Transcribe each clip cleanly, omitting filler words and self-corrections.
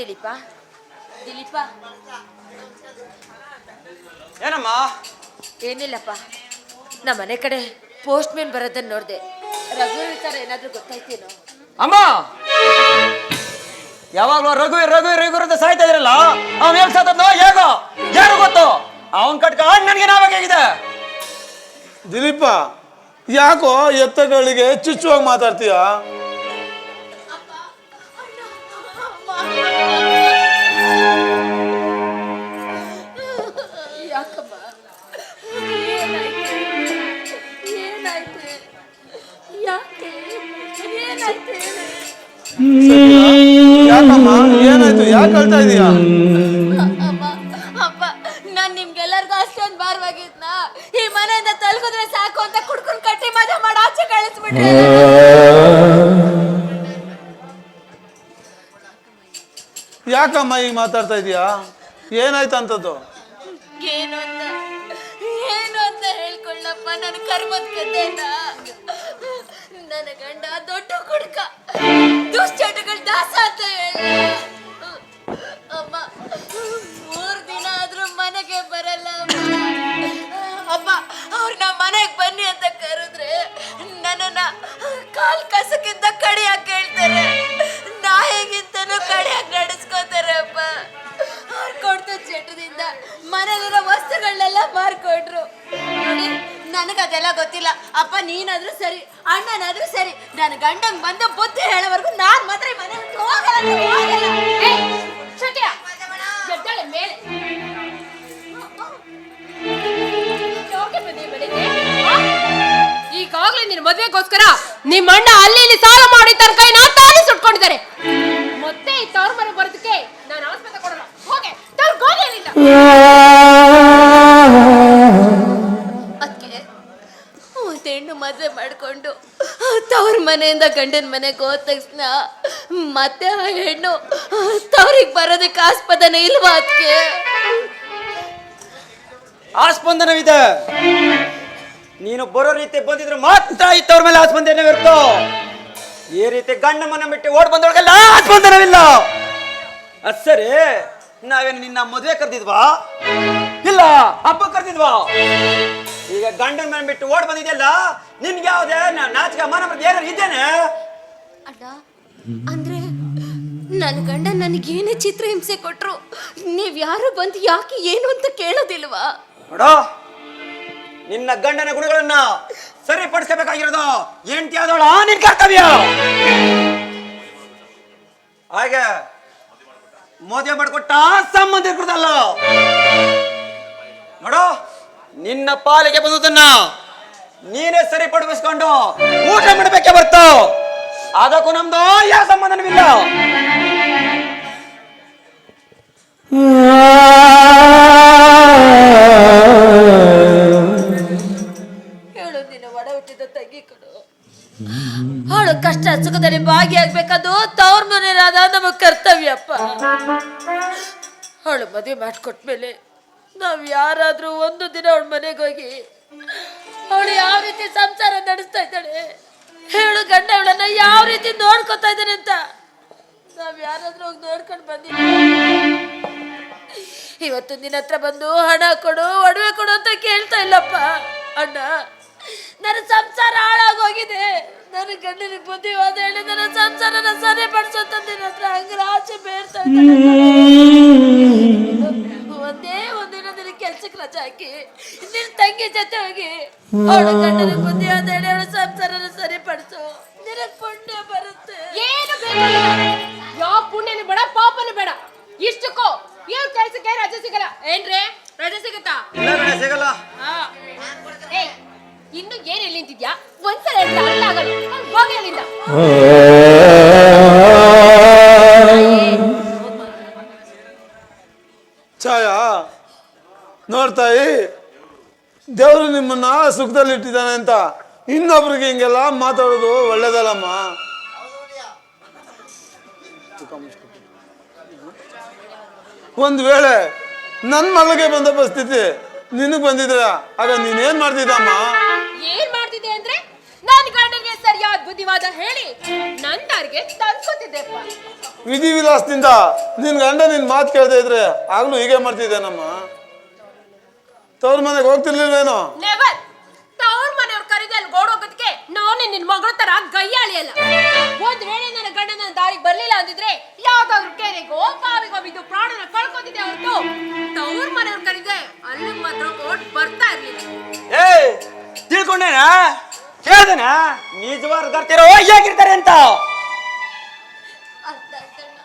ದಿಲೀಪ ದಿಲೀಪ ಏನಮ್ಮ? ಏನಿಲ್ಲಪ್ಪ, ನಮ್ಮ ಮನೆ ಕಡೆ ಪೋಸ್ಟ್ ಮ್ಯಾನ್ ಬರೋದನ್ನ ನೋಡಿದೆ. ರಘು ವಿಚಾರ ಏನಾದ್ರೂ ಗೊತ್ತಾಯ್ತೇನೋ? ಅಮ್ಮ, ಯಾವಾಗ್ಲೂ ರಘು ರಘು ರಘು ಅಂತ ಸಾಯ್ತಾ ಇದ್ರಲ್ಲ, ಅವ್ನು ಎಲ್ಲಿ ಸಾತದ್ನೋ ಹೇಗೋ ಯಾರು ಗೊತ್ತು. ಅವನ್ ಕಟ್ಕ ನನಗೆ ನಾವಾಗಿದೆ. ದಿಲೀಪ, ಯಾಕೋ ಎತ್ತಗಳಿಗೆ ಚುಚ್ಚುವಾಗಿ ಮಾತಾಡ್ತೀಯ? ಯಾಕಮ್ಮ, ಯಾಕಮ್ಮ, ಏನಾಯ್ತು? ಯಾಕೆ ಅಳ್ತಾ ಇದೀಯಾ? ಅಪ್ಪ, ನಾನ್ ನಿಮ್ಗೆಲ್ಲರಿಗೂ ಅಷ್ಟೊಂದು ಭಾರವಾಗಿದ್ನ, ಈ ಮನೆಯಿಂದ ತಲುಗಿದ್ರೆ ಸಾಕು ಅಂತ ಕುಡ್ಕೊಂಡು ಕಟ್ಟಿ ಮಜಾ ಮಾಡಿ ಆಚೆ ಕಳಿಸ್ಬಿಟ್ರೆ. ಯಾಕಮ್ಮ ಈಗ ಮಾತಾಡ್ತಾ ಇದೀಯಾ? ಏನಾಯ್ತು ಅಂತದ್ದು? ಏನು ಅಂತ ಹೇಳ್ಕೊಳ್ಳಪ್ಪ. ನನ್ನ ಕರ್ಮದ ಕಥೆನ. ನನ್ನ ಗಂಡ ದೊಡ್ಡ ಕುಡ್ಕ, ದುಶ್ಚಟಗಳ ದಾಸ ಅಂತ ಹೇಳ. ಅಮ್ಮ, 3 ದಿನ ಆದ್ರೂ ಮನೆಗೆ ಬರಲ್ಲ ಅಪ್ಪ. ಅವ್ರು ನಮ್ಮ ಮನೆಗೆ ಬನ್ನಿ ಅಂತ ಕರೆದ್ರೆ ನನ್ನನ್ನ ಕಾಲ್ ಕಸಕ್ಕಿಂತ ಕಡಿಯಾಗಿ ಕೇಳ್ತಾರೆ. ನಾಯಿಗಿಂತನೂ ಕಡಿಯಾಗಿ ನಡೆಸ್ಕೋತಾರೆ ಅಪ್ಪ. ಅವ್ರು ಕೊಡ್ತ ಚಟದಿಂದ ಮನೆಯಲ್ಲಿರೋ ವಸ್ತುಗಳನ್ನೆಲ್ಲ ಮಾರ್ಕೊಟ್ರು. ನೋಡಿ, ನನಗದೆಲ್ಲ ಗೊತ್ತಿಲ್ಲ ಅಪ್ಪ. ನೀನಾದ್ರೂ ಸರಿ, ಅಣ್ಣನಾದ್ರೂ ಸರಿ, ನನ್ನ ಗಂಡಂಗ್ ಬಂದು ಬುದ್ಧಿ ಹೇಳೋವರೆಗೂ ನಾನ್ ಮಾತ್ರ ಮನೆ ಹೋಗಲ್ಲ. ಮೇಲೆ ಈಗಾಗ್ಲೇ ನಿನ್ನ ಮದ್ವೆಗೋಸ್ಕರ ನಿಮ್ಮ ಅಣ್ಣ ಅಲ್ಲಿ ಇಲ್ಲಿ ಸಾಲ ಮಾಡಿ ತರಕಾರಿ ತಾನೇ ಸುಟ್ಕೊಂಡಿದ್ದಾರೆ. ಮತ್ತೆ ಈ ತವ್ರ ಮನೆ ಬರೋದಕ್ಕೆ ನಾನು ಆಸ್ಪತ್ರೆ ಕೊಡಲ್ಲ. ಹೋಗೆ ತರ್ಗೋದಿಲ್ಲ. ಅದಕ್ಕೆ ಒಂದು ಹೆಣ್ಣು ಮದುವೆ ಮಾಡ್ಕೊಂಡು ತವ್ರ ಮನೆಯಿಂದ ಗಂಡನ ಮನೆಗೆ ಹೋದ ತಕ್ಷಣ ಮತ್ತೆ ಆ ಹೆಣ್ಣು ತವ್ರಿಗೆ ಬರೋದಕ್ಕೆ ಆಸ್ಪದನೆ ಇಲ್ವಾ? ಅದಕ್ಕೆ ಆಸ್ಪಂದನವಿದೆ. ನೀನು ಬರೋ ರೀತಿ ಬಂದಿದ್ರೆ ಮಾತ್ರ ಇತ್ತವ್ರ ಮೇಲೆ ಆಸ್ಪಂದನ ಇರ್ತೋ. ಈ ರೀತಿ ಗಂಡ ಮನ ಬಿಟ್ಟು ಓಡ್ ಬಂದೊಳಗೆಲ್ಲ ಆಸ್ಪಂದನವಿಲ್ಲ. ಅದ್ ಸರಿ, ನಾವೇನು ನಿನ್ನ ಮದುವೆ ಕರೆದಿದ್ವಾ? ಇಲ್ಲ, ಹಬ್ಬ ಕರೆದಿದ್ವಾ? ಈಗ ಗಂಡನ ಮನೆ ಬಿಟ್ಟು ಓಡ್ ಬಂದಿದ್ಯಲ್ಲ, ನಿನ್ಗೆ ಯಾವ್ದೇ ನಾಚಿಕೆ ಮಾನ ಮರ್ಯಾದೆ ಏನಾರು ಇದ್ದೇನೆ? ಅಣ್ಣ, ಅಂದ್ರೆ ನನ್ನ ಗಂಡ ನನಗೇನೇ ಚಿತ್ರ ಹಿಂಸೆ ಕೊಟ್ರು ನೀವ್ ಯಾರು ಬಂದು ಯಾಕೆ ಏನು ಅಂತ ಕೇಳೋದಿಲ್ವಾ? ನೋಡೋ, ನಿನ್ನ ಗಂಡನ ಗುಣಗಳನ್ನ ಸರಿಪಡಿಸಬೇಕಾಗಿರೋದು ಹೆಂಡತಿ ಆದವಳ ನಿನ್ ಕರ್ತವ್ಯ. ಹಾಗೆ ಮದುವೆ ಮಾಡಿಕೊಟ್ಟ ಸಂಬಂಧಿಕರದಲ್ಲ. ನೋಡು, ನಿನ್ನ ಪಾಲಿಗೆ ಬಂದುದನ್ನ ನೀನೇ ಸರಿಪಡಿಸ್ಕೊಂಡು ಊಟ ಮಾಡಬೇಕೆ ಬರ್ತು. ಅದಕ್ಕೂ ನಮ್ದು ಯಾವ ಸಂಬಂಧವಿಲ್ಲ. ಹೇಳೋದಿನ ಒಡ ಹುಟ್ಟಿದ ತಂಗಿ ಕೊಡು. ಅವಳು ಕಷ್ಟ ಸುಖದಲ್ಲಿ ಭಾಗಿಯಾಗಬೇಕಾದು ತವ್ರ ಮನೆಯಾದ ನಮ್ಮ ಕರ್ತವ್ಯಪ್ಪ. ಅವಳು ಮದುವೆ ಮಾಡಿಕೊಟ್ಮೇಲೆ ನಾವ್ ಯಾರಾದ್ರೂ ಒಂದು ದಿನ ಅವಳ ಮನೆಗೆ ಹೋಗಿ ಅವಳು ಯಾವ ರೀತಿ ಸಂಸಾರ ನಡೆಸ್ತಾ ಇದ್ದಾಳೆ, ಹೇಳು ಗಂಡ ಅವಳನ್ನ ಯಾವ ರೀತಿ ನೋಡ್ಕೊತಾ ಇದ್ದಾನೆ ಅಂತ ನಾವ್ ಯಾರಾದ್ರೂ ಹೋಗಿ ನೋಡ್ಕೊಂಡು ಬಂದಿದ್ದೀವಿ. ಇವತ್ತು ನಿನ್ನ ಹತ್ರ ಬಂದು ಹಣ ಕೊಡು, ಒಡವೆ ಕೊಡು ಅಂತ ಕೇಳ್ತಾ ಇಲ್ಲಪ್ಪ. ಅಣ್ಣ, ನನ್ನ ಸಂಸಾರ ಹಾಳಾಗೋಗಿದೆ. ನನ್ನ ಗಂಡನಿಗೆ ಬುದ್ಧಿವಾದ ಹೇಳಿ ನನ್ನ ಸಂಸಾರನ ಸರಿಪಡಿಸೋಂತ ನಿನ್ನ ಹತ್ರ ಅಂಗರಾಚೆ ಬೇಡ್ತಾ ಇದ್ದಾನೆ. ಒಂದೇ ಒಂದಿನ ನಿನ್ನ ಕೆಲ್ಸಕ್ಕೆ ರಜೆ ಹಾಕಿ ನಿನ್ನ ತಂಗಿ ಜೊತೆ ಹೋಗಿ ಅವಳ ಗಂಡನಿಗೆ ಬುದ್ಧಿವಾದ ಹೇಳಿ ಅವಳ ಸಂಸಾರನ ಸರಿಪಡಿಸು. ನಿನಗೆ ಪುಣ್ಯ ಬರುತ್ತೆ. ಏನು ಬೇಕು? ಯಾವ ಪುಣ್ಯನೂ ಬೇಡ, ಪಾಪನೂ ಬೇಡ. ಇಷ್ಟಕ್ಕೋ ಇವ್ರ ಕೆಲ್ಸಕ್ಕೆ ರಜೆ ಸಿಗಲ್ಲ ಏನ್ರಿ? ರಜೆ ಸಿಗುತ್ತಾ? ಸಿಗಲ್ಲ. ಇನ್ನು ಏನ್ ಎಲ್ಲಿ ನಿಂತಿದ್ಯಾ? ಒಂದ್ಸಲ ಅರ್ಥ ಆಗಲ್ಲ. ಹೋಗಿ ಅಲ್ಲಿಂದ. ಛಾಯಾ, ನೋಡ್ತಾಯಿ, ದೇವರು ನಿಮ್ಮನ್ನ ಸುಖದಲ್ಲಿ ಇಟ್ಟಿದ್ದಾನೆ ಅಂತ ಇನ್ನೊಬ್ರಿಗೆ ಹಿಂಗೆಲ್ಲ ಮಾತಾಡೋದು ಒಳ್ಳೇದಲ್ಲಮ್ಮ. ಒಂದ್ ವೇಳೆ ನನ್ನ ಮಗಳಿಗೆ ಬಂದ ಪರಿಸ್ಥಿತಿ ನಿನಗ್ ಬಂದಿದ್ರ ಆಗ ನೀನೇನ್ ಮಾಡ್ತಿದ್ದಮ್ಮ? ಏನ್ ಮಾಡ್ತಿದ್ದೆ ಅಂದ್ರೆ, ನಾನು ಗಂಡನಿಗೆ ಸರಿಯಾದ ಬುದ್ಧಿವಾದ ಹೇಳಿ ನನ್ ದಾರಿಗೆ ತಂದ್ಕೊತಿದ್ದೆಪ್ಪ. ವಿಧಿ ವಿಲಾಸದಿಂದ ನಿನ್ ಗಂಡ ನಿನ್ ಮಾತು ಕೇಳದೆ ಇದ್ರೆ ಆಗ್ಲೂ ಹೀಗೆ ಮಾಡ್ತಿದ್ದೇನಮ್ಮ. ತವ್ರ ಮನೆಗೆ ಹೋಗ್ತಿರ್ಲಿಲ್ವೇನೋ? ನೆವರ್. ತವ್ರ ಮನೆಯವ್ರ ಕರೀದೆ ಅಲ್ಲಿ ಗೋಡೋಗೋದಕ್ಕೆ ನಾನೇ ನಿನ್ ಮಗಳ ತರ ಗಯ್ಯಾಳಿ ಅಲ್ಲ. ಒಂದ್ ವೇಳೆ ನನ್ನ ಗಂಡ ನನ್ನ ದಾರಿಗೆ ಬರ್ಲಿಲ್ಲ ಅಂದಿದ್ರೆ ಯಾವ್ದಾದ್ರು ಕೆರೆಗೋ ಬಾವಿಗೋ ಬಿದ್ದು ಪ್ರಾಣನ ಕಳ್ಕೊತಿದ್ದೆ ಹೊರತು ತವ್ರ ಮನೆಯವ್ರ ಕರೀದೆ ಅಲ್ಲಿ ಮಾತ್ರ ಓಟ್ ಬರ್ತಾ ಇರ್ಲಿಲ್ಲ. ಏ ತಿಳ್ಕೊಂಡೇನಾ? ಕೇಳ್ದೇನಾ? ನಿಜವಾದ ಗರ್ತಿರೋ ಹೇಗಿರ್ತಾರೆ ಅಂತ? ಅರ್ಥ ಆಯ್ತಣ್ಣ,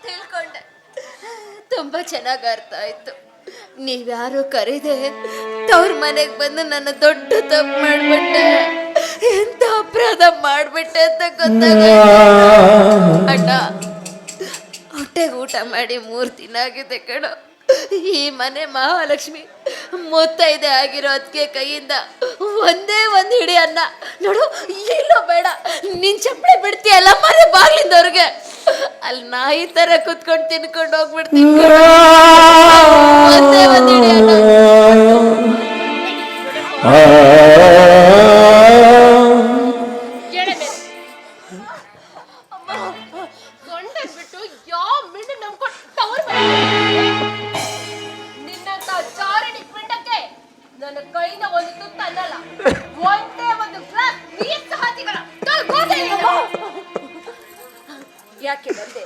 ತಿಳ್ಕೊಂಡೆ. ತುಂಬಾ ಚೆನ್ನಾಗಿ ಅರ್ಥ ಆಯ್ತು. ನೀವ್ಯಾರು ಕರೀದೆ ತವ್ರ ಮನೆಗೆ ಬಂದು ನನ್ನ ದೊಡ್ಡ ತಪ್ಪು ಮಾಡ್ಬಿಟ್ಟೆ, ಎಂತ ಅಪರಾಧ ಮಾಡ್ಬಿಟ್ಟೆ ಅಂತ ಗೊತ್ತಾಗೋಯ್ತು. ಅಣ್ಣ, ಹೊಟ್ಟೆಗೆ ಊಟ ಮಾಡಿ 3 ದಿನ ಆಗಿದೆ ಕಣೋ. ಈ ಮನೆ ಮಹಾಲಕ್ಷ್ಮಿ ಮುತ್ತೈದೆ ಆಗಿರೋ ಅದಕ್ಕೆ ಕೈಯಿಂದ ಒಂದೇ ಒಂದು ಹಿಡಿ ಅನ್ನ ನೋಡು, ಎಲ್ಲೋ ಬೇಡ, ನಿನ್ ಚಪ್ಪಳೆ ಬಿಡ್ತೀಯಲ್ಲ ಮನೆ ಬಾಗ್ಲಿಂದವ್ರಿಗೆ, ಅಲ್ಲಿ ನಾಯಿ ತರ ಕುತ್ಕೊಂಡು ತಿನ್ಕೊಂಡು ಹೋಗ್ಬಿಡ್ತೀನಿ. ಒಂದೇ ಒಂದು ಹಿಡಿ ಅನ್ನ. ಗಂಡನ್ ಬಿಟ್ಟು ಯಾವ ಮಿಂಡು ನಂಬ್ಕೊಂಡು ತವ್ರ ನಿನ್ನಂತ ಚಾರಣಿ ಪಿಂಡಕ್ಕೆ ನನ್ನ ಕೈಯಿಂದ ಒಂದು ತುತ್ತು ಅನ್ನಲ್ಲ, ಒಂದೇ ಒಂದು ಗ್ಲಾಸ್ ನೀರ್ ಸಹ ಸಿಗಲ್ಲ. ಯಾಕೆ ಬಂದೆ?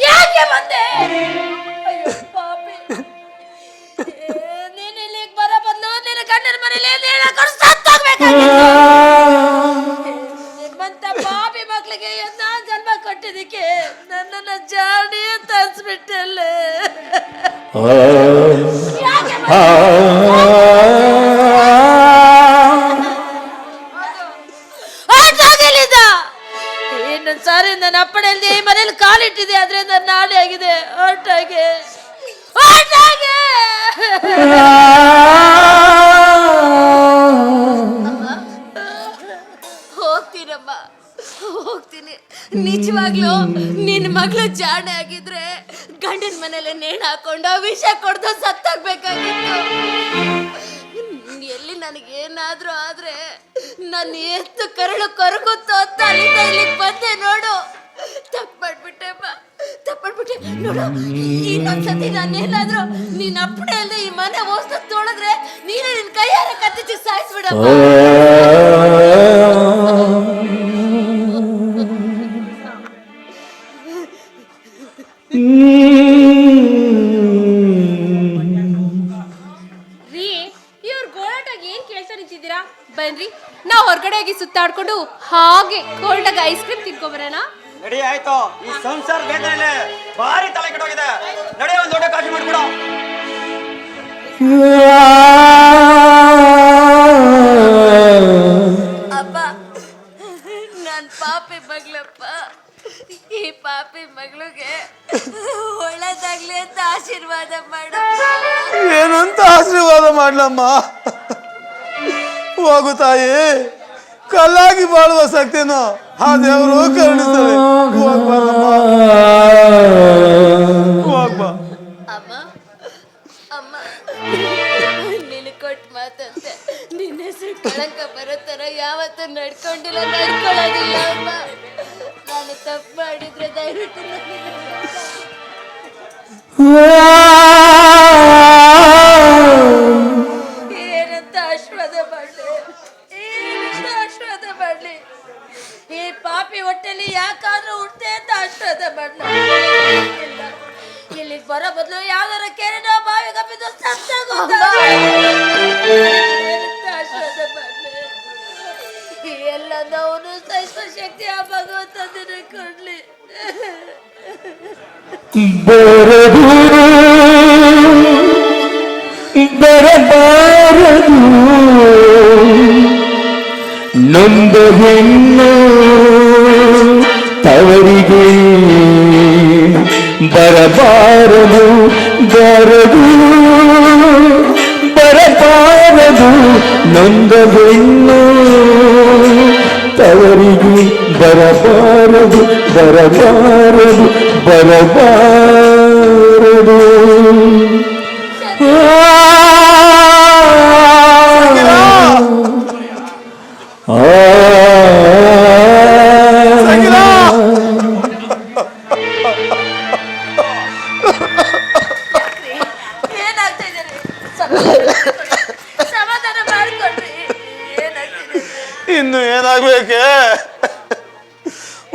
ಯಾಕೆ ಬಂದೆ? ಅಯ್ಯೋ ಪಾಪಿ, ನೀನ್ ಇಲ್ಲಿಗೆ ಬರೋ ಬದಲು ನಿನ್ನ ಗಂಡನ ಮನೇಲಿ ಹೇಳಕೊಂಡು ಸತ್ತೋಗ್ಬೇಕಾಗಿತ್ತು. ನಿಮ್ಮಂತ ಪಾಪಿ ಮಕ್ಳಿಗೆ ನಾನ್ ಜನ್ಮ ಕೊಟ್ಟಿದ್ದಕ್ಕೆ ನನ್ನನ್ನ ಜಾಡಿ ಅಂತ ಅನ್ಸ್ಬಿಟ್ಟಲ್ಲೇ. ಯಾಕೆ ಇನ್ನೊಂದ್ ಸಾರಿ ನನ್ನ ಅಪ್ಪಣೆಯಲ್ಲಿ ಈ ಮನೇಲಿ ಕಾಲಿಟ್ಟಿದೆ ಆದ್ರೆ ನನ್ನ ನಾಳೆ ಆಗಿದೆ. ಹೊರಟಾಗೆ ಹೋಗ್ತೀನಮ್ಮ, ಹೋಗ್ತೀನಿ. ನಿಜವಾಗ್ಲೂ ನಿನ್ ಮಗಳು ಜಾಣೆ ಆಗಿದ್ರೆ ಗಂಡನ ಮನೇಲೆ ನೇಣು ಹಾಕೊಂಡು ವಿಷ ಕೊಡ್ದು ಸತ್ತಾಗ್ಬೇಕಾಗಿತ್ತು. ಎಲ್ಲಿ ನನಗೇನಾದ್ರೂ ಆದ್ರೆ ನನ್ನ ಎತ್ತು ಕರಳು ಕರಗುತ್ತೋ ಅಂತ ಅಲ್ಲಿಂದ ಇಲ್ಲಿಗೆ ಬಂದೆ ನೋಡು. ತಪ್ಪು ಮಾಡ್ಬಿಟ್ಟೆಪ್ಪ, ತಪ್ಪು ಮಾಡ್ಬಿಟ್ಟೆ ನೋಡು. ಇನ್ನೊಂದ್ಸತಿ ನಾನೇನಾದ್ರೂ ನಿನ್ನ ಅಪ್ಪಣೆ ಅಲ್ಲದೆ ಈ ಮನೆ ಹೊಸ ತೊಳೆದ್ರೆ ನೀನು ನಿನ್ ಕೈಯಾರ ಕತ್ತಿಸಿ ಸಾಯಿಸ್ಬಿಡಪ್ಪ. ಬನ್ರಿ, ನಾವು ಹೊರಗಡೆ ಹೋಗಿ ಸುತ್ತಾಡ್ಕೊಂಡು ಹಾಗೆ ಕೋಲ್ಡಾಗ ಐಸ್ ಕ್ರೀಮ್ ತಿನ್ಕೊಂಬರೋಣ. ನಡಿ, ಆಯ್ತು. ಈ ಸಂಸಾರ ಬೇಕಲ್ಲ ಭಾರಿ ತಲೆ ಕೆಟ್ಟೋಗಿದೆ. ನಡಿ, ಒಂದು ದೊಡ್ಡ ಕಾಫಿ ಮಾಡ್ಬಿಡು. ಅಪ್ಪ, ನನ್ ಪಾಪಿ ಮಗಳಪ್ಪ, ಈ ಪಾಪಿ ಮಗಳಿಗೆ ಒಳ್ಳೇದಾಗ್ಲಿ ಅಂತ ಆಶೀರ್ವಾದ ಮಾಡ. ಏನಂತ ಆಶೀರ್ವಾದ ಮಾಡ್ಲಮ್ಮ? ಹೋಗು ತಾಯಿ, ಕಲ್ಲಾಗಿ ಬಾಳುವ ಶಕ್ತಿನೋ ಆ ದೇವರು ಕರುಣಿಸ್ತಾರೆ. ಹೋಗ್ಬಾ. ಅಮ್ಮ, ಅಮ್ಮ, ನೀನು ಕೊಟ್ಟು ಮಾತಂತೆ ನಿನ್ನ ಹೆಸರು ಕಳಂಕ ಬರೋ ಥರ ಯಾವತ್ತೂ ನಡ್ಕೊಂಡಿಲ್ಲ, ನಡ್ಕೊಳ್ಳೋದಿಲ್ಲ ಅಮ್ಮ. ನಾನು ತಪ್ಪು ಮಾಡಿದ್ರೆ ದಯವಿಟ್ಟು ಏನಂತ ಆಶೀರ್ವಾದ ಮಾಡಲಿ, ಏನಂತ ಆಶೀರ್ವಾದ ಮಾಡಲಿ. ಈ ಪಾಪಿ ಹೊಟ್ಟೆಲಿ ಯಾಕಾದ್ರೂ ಹುಟ್ಟೆ ಅಂತ ಆಶೀರ್ವಾದ ಮಾಡಲಿ. ಇಲ್ಲಿಗೆ ಬರೋ ಬದಲು ಯಾವ್ದಾರ ಕೆರೆನೋ ಬಾವಿಗೆ ಬಿದ್ದು ಸತ್ತಾಗೋದ ಆಶೀರ್ವಾದ ಮಾಡಲಿ. ಎಲ್ಲ ನೋವು ಸಹಿಸುವ ಶಕ್ತಿ ಆ ಭಗವಂತ ನಿನಗೆ ಕೊಡ್ಲಿ. ಬರಬಾರದು ನೊಂದ ಹೆಣ್ಣು ತವರಿಗೆ, ಬರಬಾರದು ಬರದು ಬರಬಾರದು ನೊಂದ ಹೆಣ್ಣು ತವರಿಗೆ, ಬರಬಾರದು ಬರಬಾರದು ಬರಬಾರದು.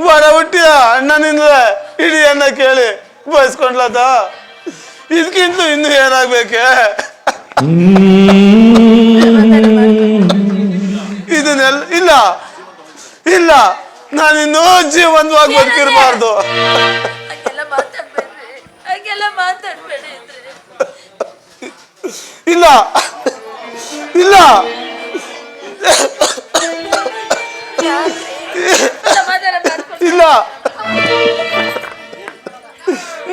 ಬಡ ಹುಟ್ಟಿಯ ಅಣ್ಣನಿಂದ ಇಡೀ ಅನ್ನ ಕೇಳಿ ಬಯಸ್ಕೊಂಡ್ಲದ ಇದಕ್ಕಿಂತ ಇನ್ನು ಏನಾಗ್ಬೇಕೆ? ಇದನ್ನೆಲ್ಲ ಇಲ್ಲ ಇಲ್ಲ, ನಾನಿನ್ನೂ ಜೀವಂತವಾಗಿ ಬದುಕಿರ್ಬಾರ್ದು. ಹಂಗೆಲ್ಲ ಮಾತಾಡ್ಬೇಡ್ರಿ, ಹಂಗೆಲ್ಲ ಮಾತಾಡ್ಬೇಡಿ ಅಂದ್ರೆ. ಇಲ್ಲ ಇಲ್ಲ ಸಮಾಧಾನ ಮಾಡ್ಕೊಂಡು ಇಲ್ಲ,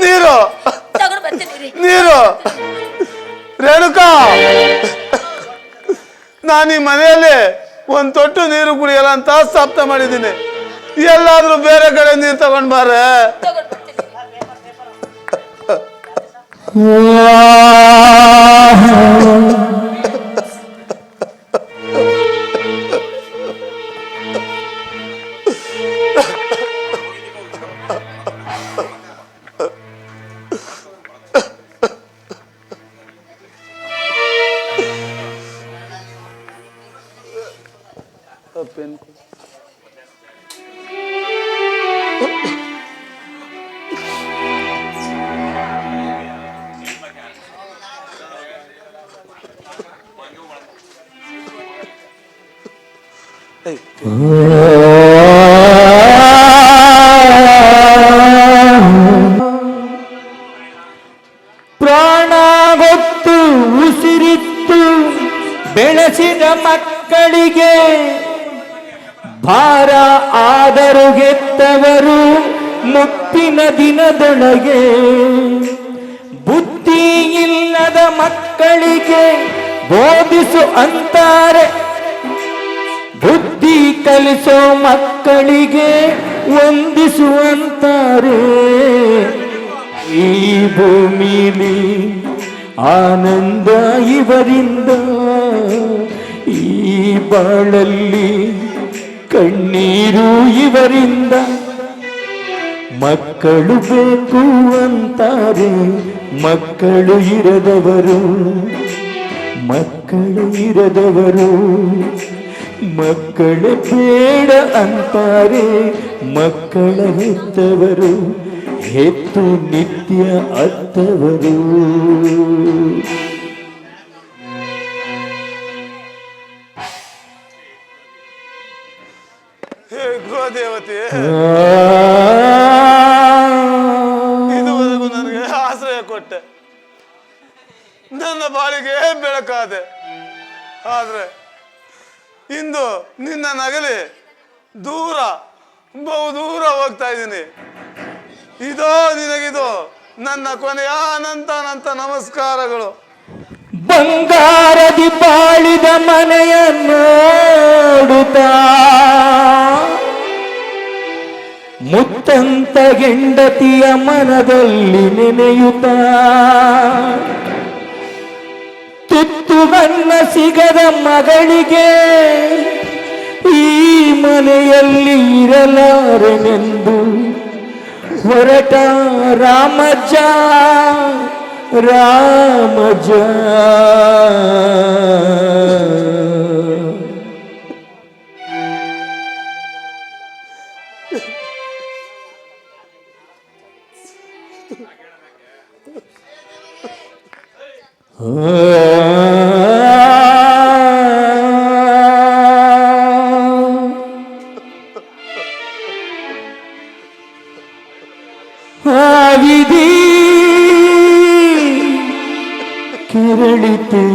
ನೀರು ತಗೊಂಡು ಬರ್ತೀನಿ ರೀ. ನೀರು ರೇಣುಕಾ, ನಾನು ಈ ಮನೆಯಲ್ಲಿ ಒಂದ್ ತೊಟ್ಟು ನೀರು ಕುಡಿಯಲ್ಲ ಅಂತ ಸಪ್ತ ಮಾಡಿದ್ದೀನಿ. ಎಲ್ಲಾದ್ರೂ ಬೇರೆ ಕಡೆ ನೀರು ತಗೊಂಡ್ ಬಾರೆ. ತಗೊಂಡು ಬರ್ತೀನಿ. ಪ್ರಾಣ ಗೊತ್ತು ಉಸಿರಿತ್ತು ಬೆಳೆಸಿದ ಮಕ್ಕಳಿಗೆ ಭಾರ ಆದರೂ ಗೆತ್ತವರು ಮುಪ್ಪಿನ ದಿನದೊಳಗೆ. ಬುದ್ಧಿ ಇಲ್ಲದ ಮಕ್ಕಳಿಗೆ ಬೋಧಿಸು ಅಂತಾರೆ, ಬುದ್ಧಿ ಕಲಿಸೋ ಮಕ್ಕಳಿಗೆ ವಂದಿಸುವಂತಾರೆ. ಈ ಭೂಮಿಲಿ ಆನಂದ ಇವರಿಂದ, ಈ ಬಾಳಲ್ಲಿ ಕಣ್ಣೀರು ಇವರಿಂದ. ಮಕ್ಕಳು ಬೇಕು ಅಂತಾರೆ, ಮಕ್ಕಳು ಇರದವರು, ಮಕ್ಕಳು ಇರದವರು. ಮಕ್ಕಳ ಬೇಡ ಅಂತಾರೆ, ಮಕ್ಕಳ ಹೆತ್ತವರು, ಹೆತ್ತು ನಿತ್ಯ ಅತ್ತವರು. ಹೇ ಗೃಹದೇವತೆ, ಇದುವರೆಗೂ ನನಗೆ ಆಶ್ರಯ ಕೊಟ್ಟೆ, ನನ್ನ ಬಾಳಿಗೆ ಬೆಳಕಾದೆ. ಆದ್ರೆ ಇಂದು ನಿನ್ನ ನಗಲಿ ದೂರ, ಬಹು ದೂರ ಹೋಗ್ತಾ ಇದ್ದೀನಿ. ಇದೋ ನಿನಗಿದು ನನ್ನ ಕೊನೆಯ ಅನಂತ ನಮಸ್ಕಾರಗಳು. ಬಂಗಾರದಿ ಬಾಳಿದ ಮನೆಯ ನೋಡುತ್ತಾ, ಮುತ್ತಂತ ಹೆಂಡತಿಯ ಮನದಲ್ಲಿ ನೆನೆಯುತ್ತಾ, ತುತ್ತು ಅನ್ನ ಸಿಗದ ಮಗಳಿಗೆ ಈ ಮನೆಯಲ್ಲಿ ಇರಲಾರೆನೆಂದು ಹೊರಟ ರಾಮಜ್ಜ ರಾಮಜ್ಜ. ವಿಧಿ ಕೆರಳಿತೆ,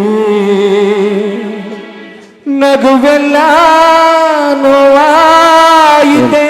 ನಗುವೆಲ್ಲ ನೋವಾಯಿತೆ.